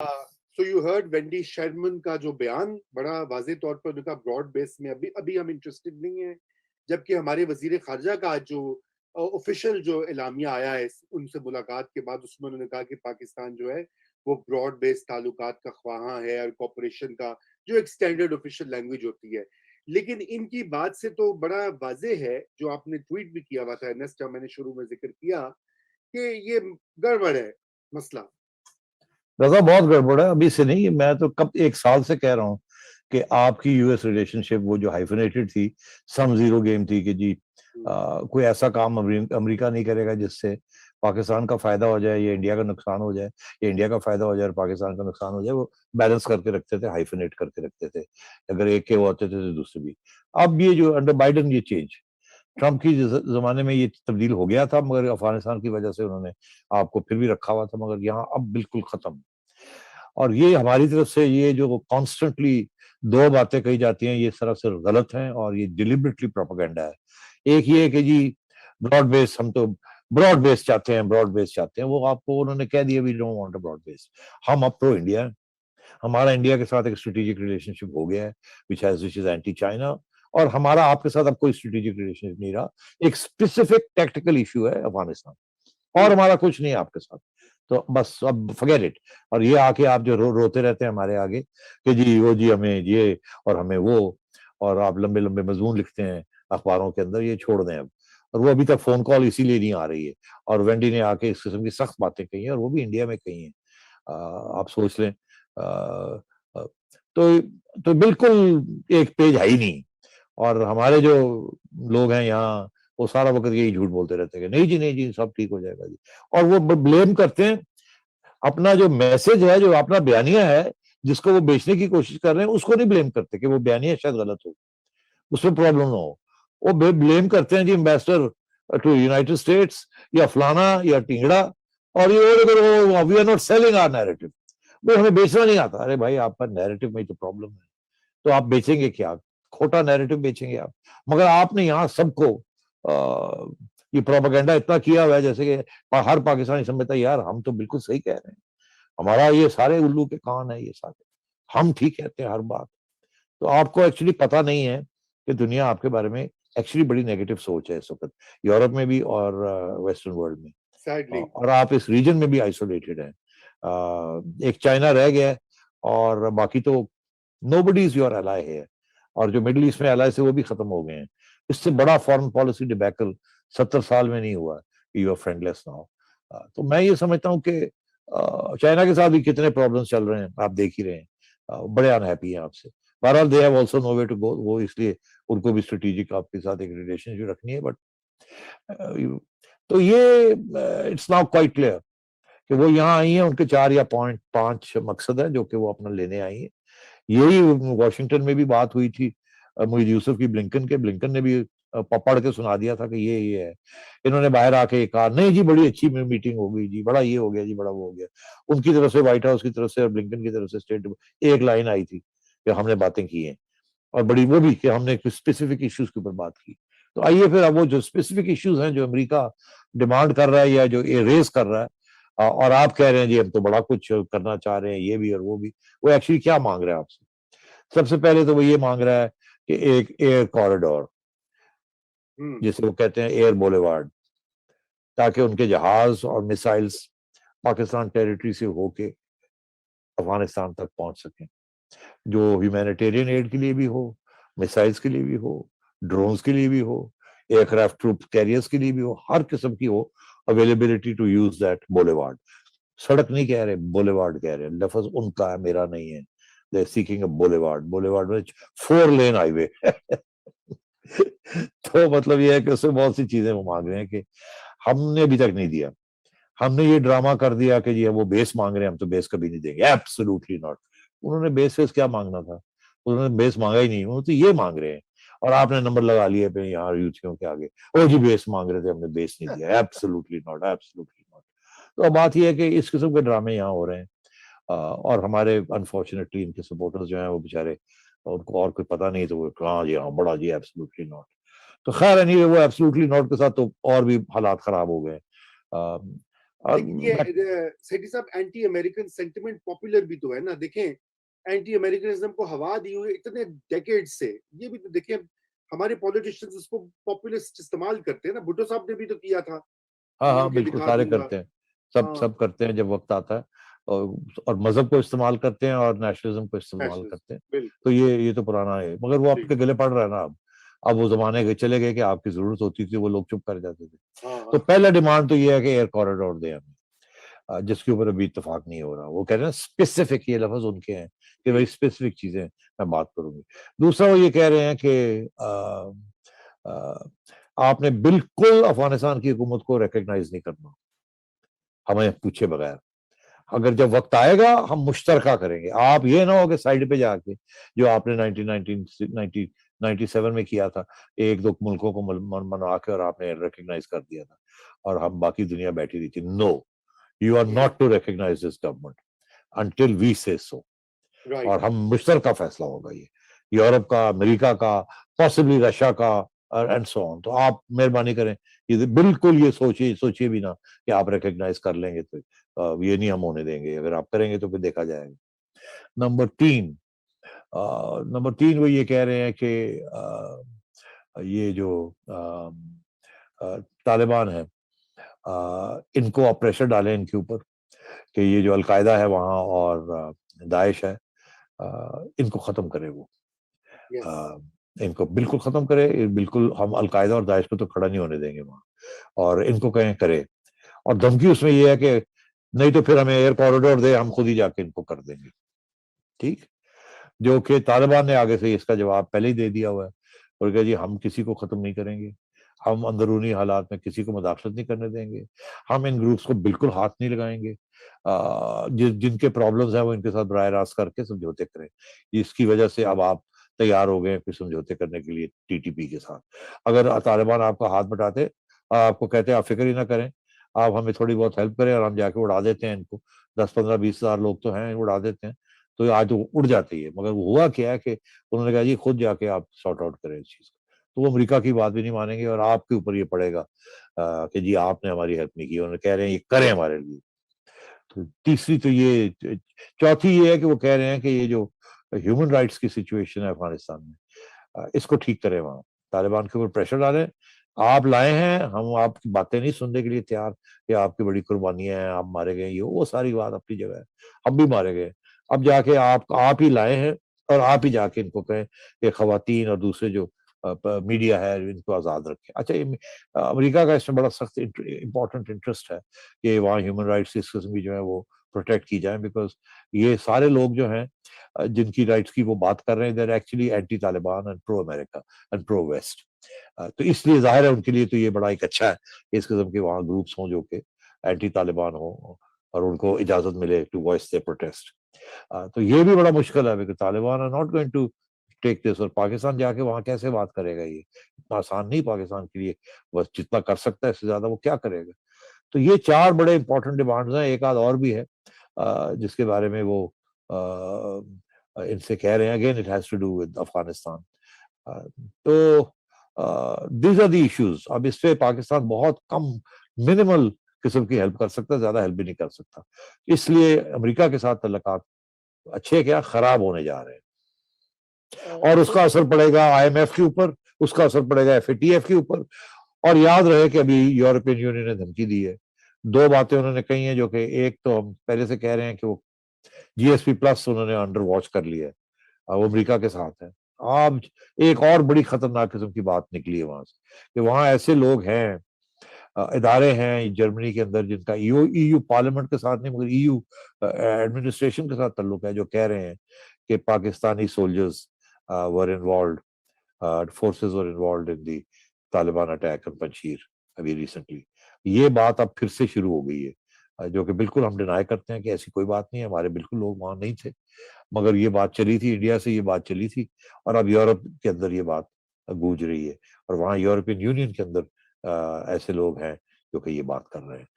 So you heard Wendy Sherman का जो बयान बड़ा वाज़ेह तौर पर उनका ब्रॉड बेस में अभी अभी हम इंटरेस्टेड नहीं है, जबकि हमारे वजीर खारजा का जो ऑफिशियल जो एलामिया आया है उनसे मुलाकात के बाद, उसमें उन्होंने कहा कि पाकिस्तान जो है वो ब्रॉड बेस ताल्लुकात का ख्वाहां है और कॉपरेशन का जो एक स्टैंडर्ड ऑफिशियल लैंग्वेज होती है। लेकिन इनकी बात से तो बड़ा वाज़ेह है, जो आपने ट्वीट भी किया हुआ था एर्नेस्ट, मैंने शुरू में जिक्र किया कि ये गड़बड़ है मसला। रजा बहुत गड़बड़ है, अभी से नहीं, मैं तो कब 1 साल से कह रहा हूँ कि आपकी यूएस रिलेशनशिप वो जो हाइफिनेटेड थी, सम जीरो गेम थी कि जी कोई ऐसा काम अमेरिका नहीं करेगा जिससे पाकिस्तान का फायदा हो जाए या इंडिया का नुकसान हो जाए, या इंडिया का फायदा हो जाए और पाकिस्तान का नुकसान हो जाए। वो बैलेंस करके रखते थे, हाइफिनेट करके रखते थे, अगर एक के वो होते थे तो दूसरे भी। अब ये जो अंडर बाइडन ये चेंज, ट्रंप की जमाने में ये तब्दील हो गया था, मगर अफगानिस्तान की वजह से उन्होंने आपको फिर भी रखा हुआ था, मगर यहाँ अब बिल्कुल खत्म। और ये हमारी तरफ से ये जो कॉन्स्टेंटली दो बातें कही जाती हैं, ये सरासर गलत हैं और ये डिलिबरेटली प्रोपेगेंडा है। एक ये कि जी ब्रॉड बेस, हम तो ब्रॉड बेस चाहते हैं, ब्रॉड बेस चाहते हैं, वो आपको उन्होंने कह दिया we don't want a broad base. हम अब प्रो इंडिया हैं, हमारा इंडिया के साथ एक स्ट्रेटेजिक रिलेशनशिप हो गया है विच इज एंटी चाइना, और हमारा आपके साथ अब कोई स्ट्रेटेजिक रिलेशनशिप नहीं रहा। एक स्पेसिफिक टैक्टिकल इशू है अफगानिस्तान, और हमारा कुछ नहीं है आपके साथ, तो बस अब फॉरगेट इट। और ये आके आप जो रोते रहते हैं हमारे आगे कि जी वो जी हमें ये और हमें वो, और आप लंबे लंबे मजमून लिखते हैं अखबारों के अंदर, ये छोड़ दें अब। और वो अभी तक फोन कॉल इसीलिए नहीं आ रही है, और वेंडी ने आके इस किस्म की सख्त बातें कही हैं, और वो भी इंडिया में कही हैं। आप सोच लें। आ, तो तो बिल्कुल एक पेज है ही नहीं। और हमारे जो लोग हैं यहाँ, वो सारा वक्त यही झूठ बोलते रहते हैं कि नहीं जी, नहीं जी, सब ठीक हो जाएगा जी। और वो ब्लेम करते हैं अपना जो मैसेज है, जो अपना बयानिया है, जिसको वो बेचने की कोशिश कर रहे हैं, उसको नहीं ब्लेम करते कि वो बयानिया शायद गलत हो, उसमें प्रॉब्लम ना हो। वो ब्लेम करते हैं जी एम्बेसडर टू यूनाइटेड स्टेट्स या फलाना या टिंगड़ा, और ये we are not selling our narrative, वो हमें बेचना नहीं आता। अरे भाई, आपका नैरेटिव में तो प्रॉब्लम है, तो आप बेचेंगे क्या? खोटा नैरेटिव बेचेंगे आप। मगर आपने यहाँ सबको ये प्रोपेगेंडा इतना किया हुआ है जैसे कि हर पाकिस्तानी समझता है यार हम तो बिल्कुल सही कह रहे हैं, हमारा ये सारे उल्लू के कान है, ये सारे हम ठीक कहते हैं हर बात। तो आपको एक्चुअली पता नहीं है कि दुनिया आपके बारे में एक्चुअली बड़ी नेगेटिव सोच है इस वक्त, यूरोप में भी और वेस्टर्न वर्ल्ड में। सैडली और आप इस रीजन में भी आइसोलेटेड हैं। एक चाइना रह गया है, और बाकी तो नोबडी इज योर एलाई है। और जो मिडिल ईस्ट में एलाई से वो भी खत्म हो गए हैं। इससे बड़ा फॉरेन पॉलिसी डिबैकल 70 साल में नहीं हुआ, यू आर फ्रेंडलेस नाउ। तो मैं ये समझता हूँ कि चाइना के साथ भी कितने प्रॉब्लम्स चल रहे हैं, आप देख ही रहे हैं। बड़े अनहैप्पी हैं आपसे। बहरहाल they have also no way to go, वो इसलिए उनको भी स्ट्रेटेजिक आपके साथ एक रिलेशनशिप रखनी है। बट तो ये इट्स नाउ क्वाइट क्लियर कि वो यहाँ आई हैं, उनके 4 या 5 मकसद है जो कि वो अपना लेने आई है। यही वॉशिंगटन में भी बात हुई थी मोईद यूसुफ की ब्लिंकन के, ब्लिंकन ने भी पढ़ के सुना दिया था कि ये है। इन्होंने बाहर आके कहा नहीं जी बड़ी अच्छी मीटिंग हो गई जी, बड़ा ये हो गया जी, बड़ा वो हो गया। उनकी तरफ से, व्हाइट हाउस की तरफ से और ब्लिंकन की तरफ से स्टेट एक लाइन आई थी कि हमने बातें की हैं, और बड़ी वो भी कि हमने कुछ स्पेसिफिक इश्यूज के ऊपर बात की। तो आइए फिर, अब वो जो स्पेसिफिक इश्यूज हैं जो अमेरिका डिमांड कर रहा है या जो ये रेज कर रहा है, और आप कह रहे हैं जी हम तो बड़ा कुछ करना चाह रहे हैं, ये भी और वो भी, वो एक्चुअली क्या मांग रहा है आपसे? सबसे पहले तो वो ये मांग रहा है कि एक एयर कॉरिडोर, जिसे वो कहते हैं एयर बोलेवार्ड, ताकि उनके जहाज और मिसाइल्स पाकिस्तान टेरिटरी से होके अफगानिस्तान तक पहुंच सकें, जो ह्यूमैनिटेरियन एड के लिए भी हो, मिसाइल्स के लिए भी हो, ड्रोन्स के लिए भी हो, एयरक्राफ्ट ट्रूप कैरियर्स के लिए भी हो, हर किस्म की हो availability to use that boulevard. सड़क नहीं कह रहे, बोलेवार्ड कह रहे हैं, लफ्ज उनका है, मेरा नहीं है। दे सीकिंग अ बोलेवार्ड, बोलेवार्ड में 4 लेन हाईवे तो मतलब ये है कि उसमें बहुत सी चीजें वो मांग रहे हैं कि हमने अभी तक नहीं दिया। हमने ये ड्रामा कर दिया कि जी वो बेस मांग रहे हैं, हम तो बेस कभी नहीं देंगे, एब्सोल्युटली नॉट। उन्होंने बेस वेस क्या मांगना था? उन्होंने बेस मांगा ही नहीं, उन्होंने तो ये मांग रहे हैं। और आपने नंबर लगा लिए पे यहाँ यूथियों के आगे, ओ जी बेस मांग रहे थे, हमने बेस नहीं दिया, एब्सोल्युटली नॉट, एब्सोल्युटली नॉट। तो अब बात यह है कि इस किस्म के ड्रामे यहाँ हो रहे हैं। और हमारे अनफॉर्चुनेटली इनके सपोर्टर्स जो हैं वो बेचारे, उनको और कोई पता नहीं, तो वो हाँ जी हाँ बड़ा जी एब्सोल्युटली नॉट। तो खैर नहीं, वो एब्सोल्युटली नॉट के साथ तो और भी हालात खराब हो गए। और लेकिन ये सेठी साहब एंटी अमेरिकन सेंटिमेंट पॉपुलर भी तो है ना, देखें एंटी अमेरिकनिज्म को हवा दी हुई इतने डेकेड से, ये भी तो देखें हमारे पॉलिटिशियंस इसको पॉपुलिस्ट इस्तेमाल करते हैं ना, भुट्टो साहब ने भी तो किया था, हाँ मान हाँ के बिल्कुल दिखा सारे दूंगा। करते हैं, सब हाँ, सब करते हैं जब वक्त आता है। और मजहब को इस्तेमाल करते हैं और नेशनलिज्म को इस्तेमाल करते हैं। नेशनलिस्ट बिल्कुल। तो ये तो पुराना है, मगर वो जी। आपके गले पड़ रहा है ना अब वो जमाने के चले गए कि आपकी जरूरत होती थी वो लोग चुप कर जाते थे। हाँ तो हाँ। पहला डिमांड तो ये है कि एयर कॉरिडोर दे हमें, जिसके ऊपर अभी इत्तेफाक नहीं हो रहा। वो कह रहे हैं स्पेसिफिक, ये लफ्ज उनके हैं कि जी। भाई स्पेसिफिक चीजें मैं बात करूंगी। दूसरा वो ये कह रहे हैं कि आपने बिल्कुल अफगानिस्तान की हुकूमत को रिकग्नाइज नहीं करना हमें पूछे बगैर। अगर जब वक्त आएगा हम मुश्तरका करेंगे, आप ये ना हो कि साइड पे जाके जो आपने 1997 में किया था, एक दो मुल्कों को मना के और आपने रिकग्नाइज कर दिया था और हम बाकी दुनिया बैठी रही थी। No, you are hmm, not to recognize this government until we say so. Right. और हम मुश्तरका फैसला होगा ये, यूरोप का, अमेरिका का, पॉसिबली रशिया का एंड सो ऑन। तो आप मेहरबानी करें, ये बिल्कुल ये सोचिए भी ना कि आप रिकग्नाइज कर लेंगे तो ये नहीं हम होने देंगे। अगर आप करेंगे तो फिर देखा जाएगा। नंबर तीन, वो ये कह रहे हैं कि ये जो तालिबान है, इनको आप प्रेशर डालें इनके ऊपर कि ये जो अलकायदा है वहाँ और दाइश है, इनको खत्म करे वो, यस। इनको बिल्कुल खत्म करे। बिल्कुल हम अलकायदा और दाइश को तो खड़ा नहीं होने देंगे वहाँ, और इनको कहें करे। और धमकी उसमें ये है कि नहीं तो फिर हमें एयर कॉरिडोर दे, हम खुद ही जाके इनको कर देंगे। ठीक, जो कि तालिबान ने आगे से इसका जवाब पहले ही दे दिया हुआ है और कहा जी हम किसी को खत्म नहीं करेंगे, हम अंदरूनी हालात में किसी को मुदाखलत नहीं करने देंगे, हम इन ग्रुप्स को बिल्कुल हाथ नहीं लगाएंगे, जिनके प्रॉब्लम्स हैं वो इनके साथ बराह रास्त करके समझौते करें। इसकी वजह से अब आप तैयार हो गए फिर समझौते करने के लिए टीटीपी के साथ। अगर तालिबान आपका हाथ बटाते, आपको कहते हैं आप फिक्र ही ना करें, आप हमें थोड़ी बहुत हेल्प करें और हम जाके उड़ा देते हैं इनको, 10-15-20 हजार लोग तो हैं, उड़ा देते हैं, तो आज तो उड़ जाती है। मगर हुआ क्या है कि उन्होंने कहा जी खुद जाके आप सॉर्ट आउट करें इस चीज को। तो वो अमेरिका की बात भी नहीं मानेंगे और आपके ऊपर ये पड़ेगा कि जी आपने हमारी हेल्प नहीं की। उन्होंने कह रहे हैं ये करें हमारे लिए। तो तीसरी तो ये, चौथी ये है कि वो कह रहे हैं कि ये जो ह्यूमन राइट्स की सिचुएशन है अफगानिस्तान में, इसको ठीक करें, वहां तालिबान के ऊपर प्रेशर डालें। आप लाए हैं, हम आपकी बातें नहीं सुनने के लिए तैयार कि आपकी बड़ी कुर्बानियां हैं, आप मारे गए, ये वो सारी बात अपनी जगह है, हम भी मारे गए। अब जाके आप ही लाए हैं और आप ही जाके इनको कहें कि खवातीन और दूसरे जो मीडिया है इनको आजाद रखें। अच्छा, ये अमेरिका का इसमें बड़ा सख्त इंपॉर्टेंट इंटरेस्ट है कि वहाँ ह्यूमन राइट्स इस किस्म की जो है वो प्रोटेक्ट की जाए, बिकॉज ये सारे लोग जो हैं जिनकी राइट्स की वो बात कर रहे हैं, there actually anti Taliban and pro America and pro west. तो इसलिए जाहिर है उनके लिए तो ये बड़ा एक अच्छा है कि इस किस्म के वहाँ ग्रुप्स हों जो कि एंटी तालिबान हो और उनको इजाजत मिले टू वॉइस देयर प्रोटेस्ट। तो ये भी बड़ा मुश्किल है because Taliban are not going to take this. और पाकिस्तान जाके वहां कैसे बात करेगा, ये इतना आसान नहीं पाकिस्तान के लिए, बस जितना कर सकता है इससे ज्यादा वो क्या करेगा। तो ये चार बड़े इंपॉर्टेंट डिमांड्स हैं। एक आध और भी है जिसके बारे में वो इनसे कह रहे हैं, again it has to do with Afghanistan. तो दीज आर द इश्यूज। अब इस पे पाकिस्तान बहुत कम, मिनिमल किस्म की हेल्प कर सकता है, ज्यादा हेल्प भी नहीं कर सकता। इसलिए अमेरिका के साथ तल्लुकात अच्छे क्या खराब होने जा रहे हैं और उसका असर पड़ेगा आईएमएफ के ऊपर, उसका असर पड़ेगा एफएटीएफ के ऊपर। और याद रहे कि अभी यूरोपियन यूनियन ने धमकी दी है, दो बातें उन्होंने कही हैं, जो कि एक तो हम पहले से कह रहे हैं कि वो जीएसपी प्लस उन्होंने अंडर वॉच कर लिया है, वो अमेरिका के साथ है। अब एक और बड़ी खतरनाक किस्म की बात निकली है वहां से कि वहां ऐसे लोग हैं, इदारे हैं जर्मनी के अंदर जिनका ईयू पार्लियामेंट के साथ नहीं मगर ईयू एडमिनिस्ट्रेशन के साथ ताल्लुक है, जो कह रहे हैं कि Pakistani soldiers were involve, forces were involve in the Taliban attack on Panjshir अभी रिसेंटली। ये बात अब फिर से शुरू हो गई है, जो कि बिल्कुल हम डिनाई करते हैं कि ऐसी कोई बात नहीं है, हमारे बिल्कुल लोग वहां नहीं थे। मगर ये बात चली थी, इंडिया से ये बात चली थी और अब यूरोप के अंदर ये बात गूंज रही है और वहाँ यूरोपियन यूनियन के अंदर ऐसे लोग हैं जो कि ये बात कर रहे हैं।